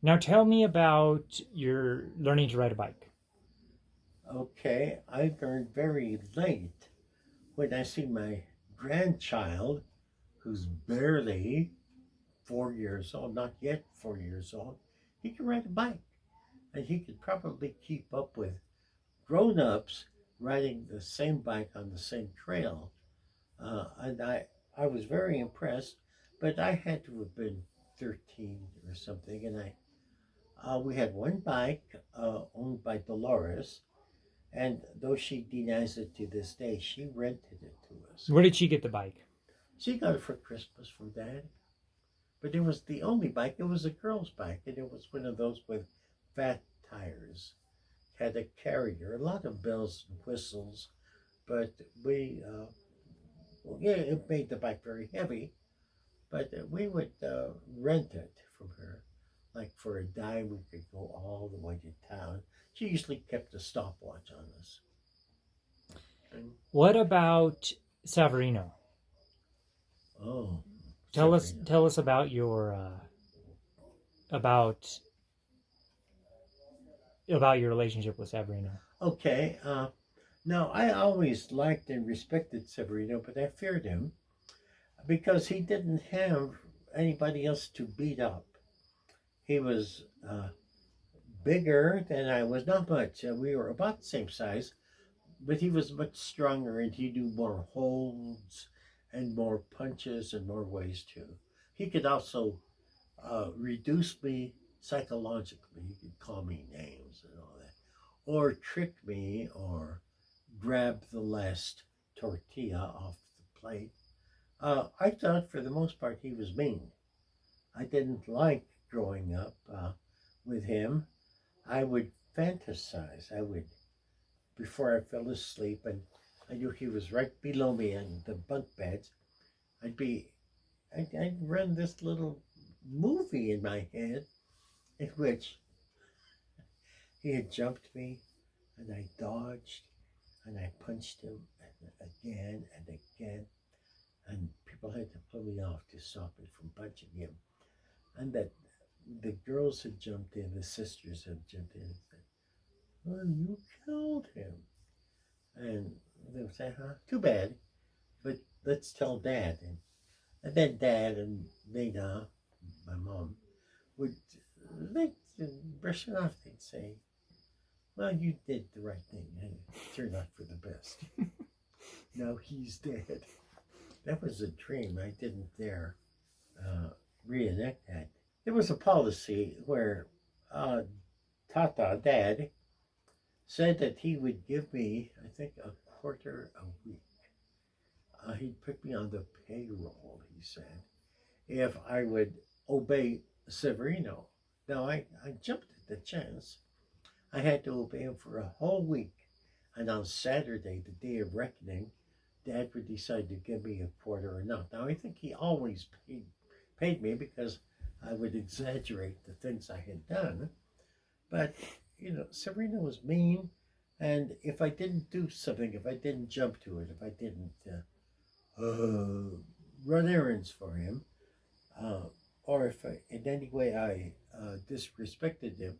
Now tell me about your learning to ride a bike. Okay, I learned very late when I see my grandchild, who's barely 4 years old, not yet 4 years old, he can ride a bike. And he could probably keep up with grown ups riding the same bike on the same trail. And I was very impressed, but I had to have been 13 or something. And we had one bike owned by Dolores, and though she denies it to this day, she rented it to us. Where did she get the bike? She got it for Christmas from Dad. But it was the only bike. It was a girl's bike, and it was one of those with fat tires. Had a carrier, a lot of bells and whistles, but well, yeah, it made the bike very heavy. But we would rent it from her, like for a dime. We could go all the way to town. She usually kept a stopwatch on us. And, What about Savarino? oh, Tell us Sabrina. tell us about your about your relationship with Savarino. Okay. Now, I always liked and respected Severino, but I feared him because he didn't have anybody else to beat up. He was bigger than I was, not much. We were about the same size, but he was much stronger and he knew more holds and more punches and more ways too. He could also reduce me psychologically. He could call me names and all that, or trick me, or grab the last tortilla off the plate. I thought for the most part he was mean. I didn't like growing up with him. I would fantasize. I would, before I fell asleep, and I knew he was right below me in the bunk beds. I'd be, I'd run this little movie in my head in which he had jumped me, and I dodged, and I punched him again and again, and people had to pull me off to stop me from punching him. And that the girls had jumped in, the sisters had jumped in and said, "Oh, you killed him." And they would say, "Huh? Too bad, but let's tell Dad." And then Dad and Nina, my mom, would they brush it off. They'd say, "Well, you did the right thing, and it turned out for the best." Now he's dead. That was a dream. I didn't dare reenact that. There was a policy where Tata, Dad, said that he would give me, I think, a quarter a week. He'd put me on the payroll, he said, if I would obey Severino. Now, I jumped at the chance. I had to obey him for a whole week. And on Saturday, the day of reckoning, Dad would decide to give me a quarter or not. Now, I think he always paid me because I would exaggerate the things I had done. But, Serena was mean. And if I didn't do something, if I didn't jump to it, if I didn't run errands for him, uh, or if in any way I disrespected him,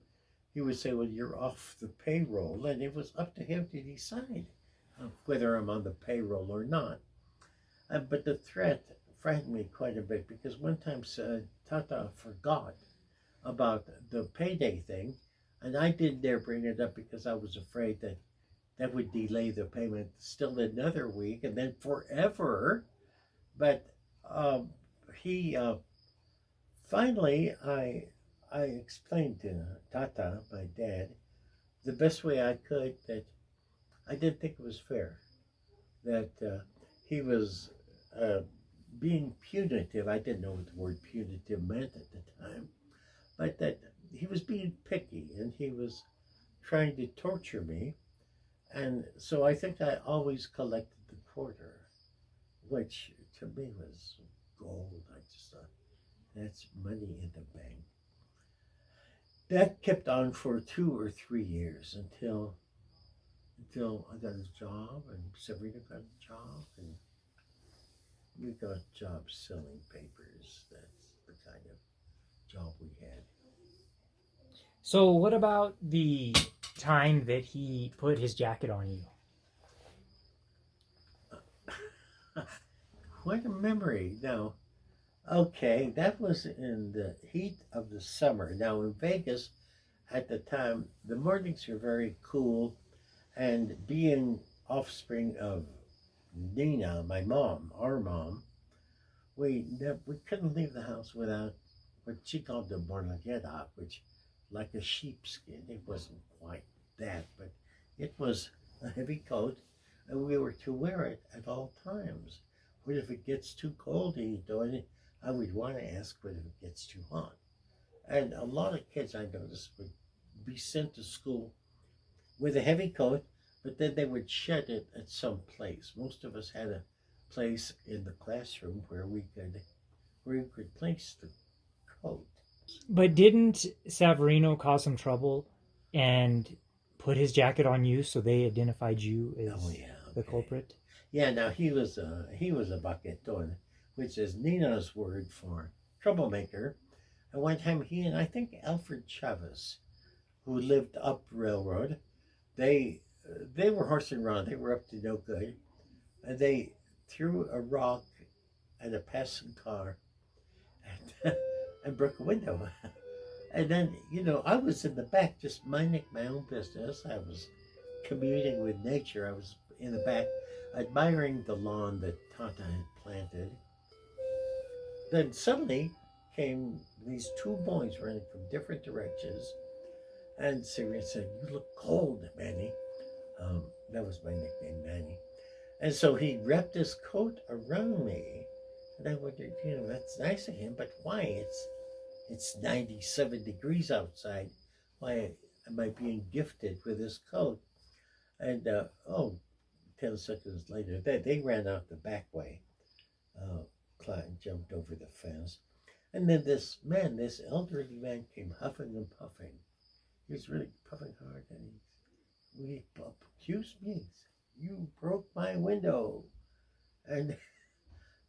he would say, "Well, you're off the payroll." And it was up to him to decide whether I'm on the payroll or not. But the threat frightened me quite a bit because one time Tata forgot about the payday thing, and I didn't dare bring it up because I was afraid that that would delay the payment still another week and then forever. But um, he finally, I explained to Tata, my dad, the best way I could that I didn't think it was fair that he was uh, being punitive. I didn't know what the word punitive meant at the time, but that he was being picky and he was trying to torture me. And so I think I always collected the quarter, which to me was gold. I just thought that's money in the bank. That kept on for 2 or 3 years until I got a job and Sabrina got a job and we got jobs selling papers. That's the kind of job we had. So, what about the time that he put his jacket on you? What a memory. Now, okay, that was in the heat of the summer. Now, in Vegas at the time, the mornings were very cool, and being offspring of Nina, my mom, our mom, we couldn't leave the house without what she called the borlaguera, which like a sheepskin. It wasn't quite that, but it was a heavy coat, and we were to wear it at all times. What if it gets too cold, I would want to ask what if it gets too hot. And a lot of kids I noticed would be sent to school with a heavy coat, but then they would shed it at some place. Most of us had a place in the classroom where we could place the coat. But didn't Savarino cause some trouble and put his jacket on you so they identified you Oh as yeah, the okay. culprit? Yeah, now he was a baqueton, which is Nina's word for troublemaker. And one time he and I think Alfred Chavez, who lived up railroad, they were horsing around. They were up to no good, and they threw a rock at a passing car and, and broke a window. And then, I was in the back just minding my own business. I was communing with nature. I was in the back admiring the lawn that Tata had planted. Then suddenly came these two boys running from different directions. And Syrian said, "You look cold, Manny." That was my nickname, Manny. And so he wrapped his coat around me. And I wondered, that's nice of him, but why? It's 97 degrees outside. Why am I being gifted with this coat? And 10 seconds later, they ran out the back way. Klein jumped over the fence. And then this elderly man came huffing and puffing. He was really puffing hard, and we accused me. You broke my window. And,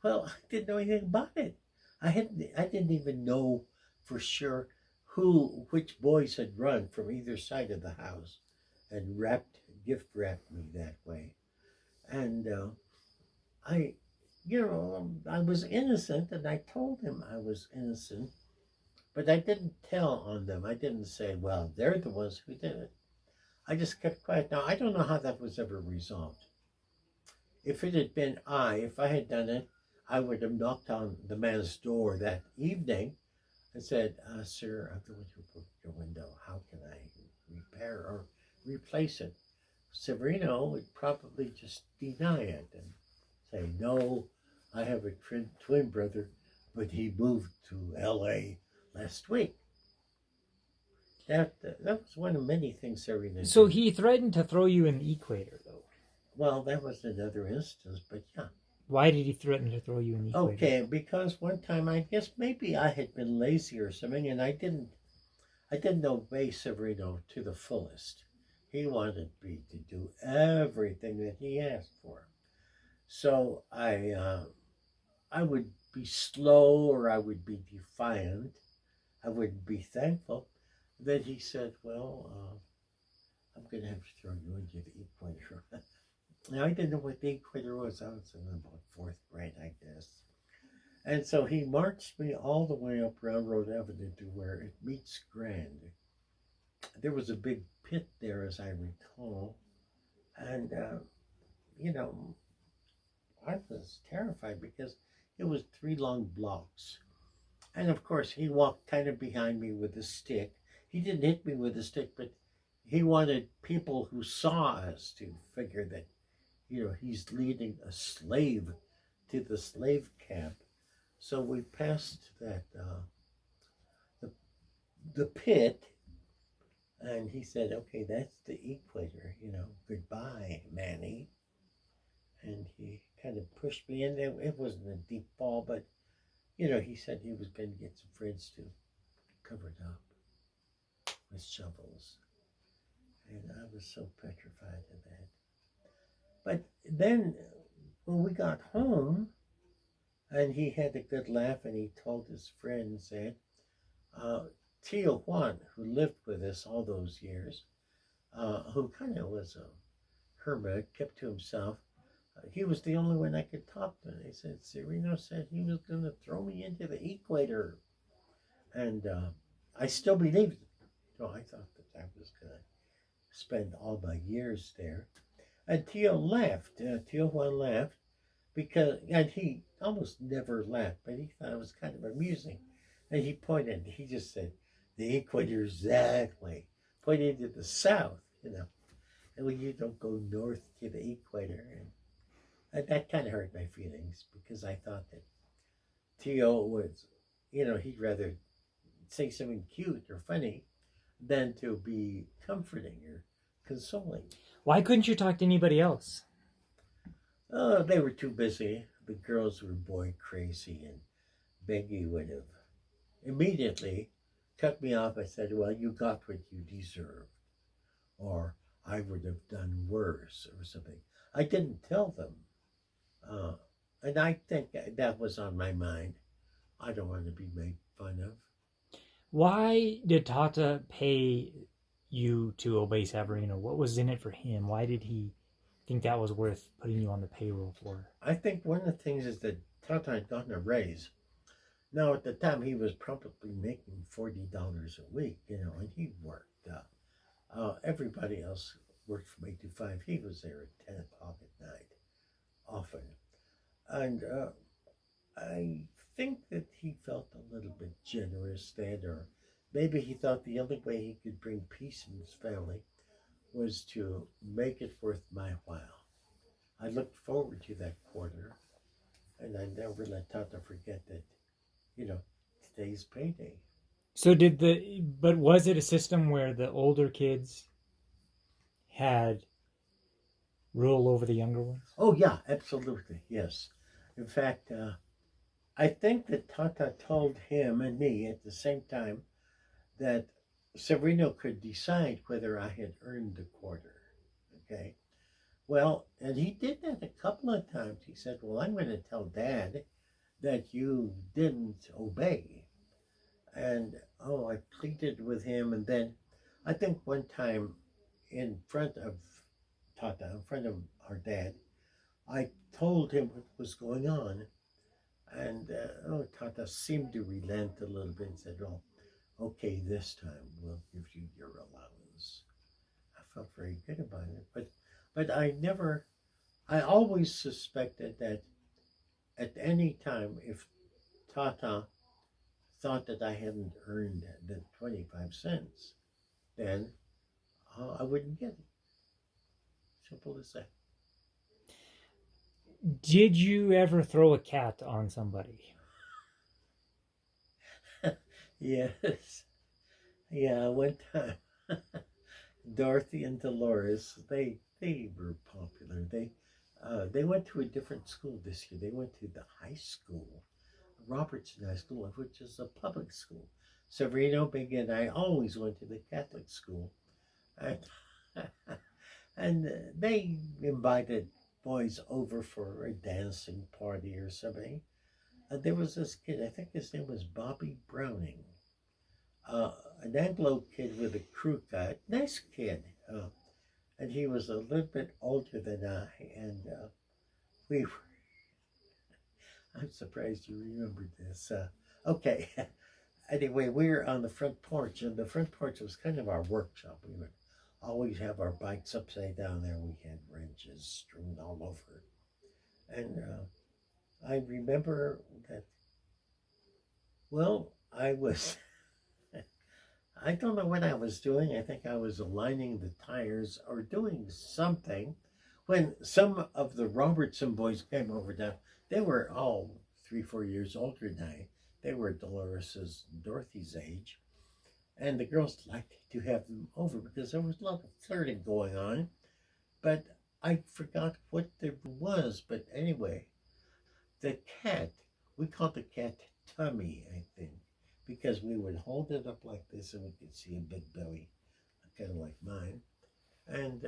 well, I didn't know anything about it. I didn't even know for sure which boys had run from either side of the house and gift wrapped me that way. And I, I was innocent, and I told him I was innocent, but I didn't tell on them. I didn't say, well, they're the ones who did it. I just kept quiet. Now, I don't know how that was ever resolved. If it had been if I had done it, I would have knocked on the man's door that evening and said, "Sir, I'm going to broke your window. How can I repair or replace it?" Severino would probably just deny it and say, "No, I have a twin brother, but he moved to L.A. last week." That was one of many things Severino So did. he threatened to throw you in the equator, though. Well, that was another instance, but yeah. Why did he threaten to throw you in the equator? Okay, because one time I guess maybe I had been lazy or something, and I didn't obey Severino to the fullest. He wanted me to do everything that he asked for. So I would be slow, or I would be defiant. I would be thankful. Then he said, "Well, I'm going to have to throw you into the equator." Now, I didn't know what the equator was. I was in about fourth grade, I guess. And so he marched me all the way up Railroad Avenue to where it meets Grand. There was a big pit there, as I recall. And, you know, I was terrified because it was three long blocks. And of course, he walked kind of behind me with a stick. He didn't hit me with a stick, but he wanted people who saw us to figure that, he's leading a slave to the slave camp. So we passed the, the pit, and he said, "Okay, that's the equator, goodbye, Manny." And he kind of pushed me in. It wasn't a deep fall, but, he said he was going to get some friends to cover it up with shovels. And I was so petrified of that. But then when we got home, and he had a good laugh, and he told his friends that, uh, Tio Juan, who lived with us all those years, who kind of was a hermit, kept to himself. He was the only one I could talk to. They said Sereno said he was going to throw me into the equator, and I still believed it. So I thought that I was going to spend all my years there. And Tio laughed. Tio Juan laughed because, and he almost never laughed, but he thought it was kind of amusing. And he pointed. He just said, "The equator exactly," pointing to the south. And when you don't go north to the equator, and that kind of hurt my feelings because I thought that Tio was, he'd rather say something cute or funny than to be comforting or consoling. Why couldn't you talk to anybody else? Oh, they were too busy. The girls were boy crazy, and Becky would have immediately cut me off. I said, "Well, you got what you deserved," or "I would have done worse," or something. I didn't tell them. And I think that was on my mind. I don't want to be made fun of. Why did Tata pay you to obey Savarino? What was in it for him? Why did he think that was worth putting you on the payroll for? I think one of the things is that Tata had gotten a raise. Now, at the time, he was probably making $40 a week, and he worked. Everybody else worked from 8 to 5. He was there at 10 o'clock at night, often. And I think that he felt a little bit generous then, or maybe he thought the only way he could bring peace in his family was to make it worth my while. I looked forward to that quarter, and I never let Tata forget that, today's payday. So but was it a system where the older kids had rule over the younger ones? Oh, yeah, absolutely, yes. In fact, I think that Tata told him and me at the same time that Severino could decide whether I had earned the quarter. Okay. Well, and he did that a couple of times. He said, "Well, I'm going to tell Dad that you didn't obey." And I pleaded with him. And then I think one time in front of Tata, in front of our dad, I told him what was going on. And Tata seemed to relent a little bit and said, "Oh, okay, this time we'll give you your allowance." I felt very good about it. But I always suspected that at any time, if Tata thought that I hadn't earned the 25 cents, then I wouldn't get it. Simple as that. Did you ever throw a cat on somebody? Yes. Yeah, one time. Dorothy and Dolores, they were popular. They went to a different school this year. They went to the high school, Robertson High School, which is a public school. Severino, Big, and I always went to the Catholic school. And, and they invited boys over for a dancing party or something. And there was this kid, I think his name was Bobby Browning, an Anglo kid with a crew cut, nice kid. And he was a little bit older than I, and we were, I'm surprised you remembered this. Okay, anyway, we were on the front porch, and the front porch was kind of our workshop. We would always have our bikes upside down there. We had wrenches strewn all over. And I remember that, well, I was, I don't know what I was doing. I think I was aligning the tires or doing something when some of the Robertson boys came over down. They were all 3-4 years older than I. They were Dolores's, Dorothy's age. And the girls liked to have them over because there was a lot of flirting going on. But I forgot what there was. But anyway, the cat, we called the cat Tummy, I think, because we would hold it up like this and we could see a big belly, kind of like mine. And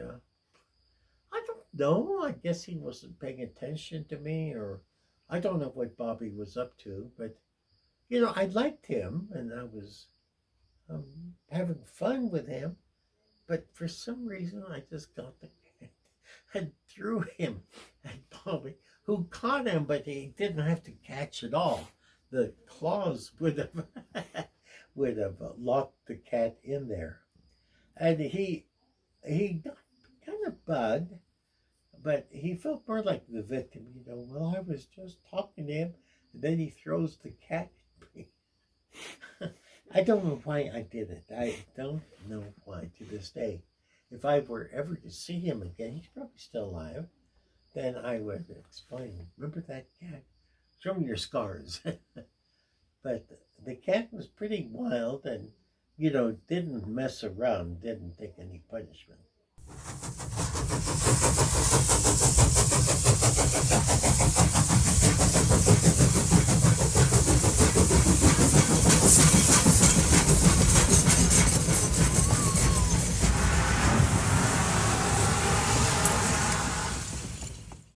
I don't know, I guess he wasn't paying attention to me, or I don't know what Bobby was up to, but I liked him, and I was having fun with him. But for some reason, I just got the cat and threw him at Bobby, who caught him, but he didn't have to catch at all. The claws would have would have locked the cat in there, and he got kind of bugged, but he felt more like the victim. Well, I was just talking to him, and then he throws the cat at me. I don't know why I did it. I don't know why to this day. If I were ever to see him again, he's probably still alive, then I would explain. Remember that cat? Show me your scars. But the cat was pretty wild and, didn't mess around, didn't take any punishment.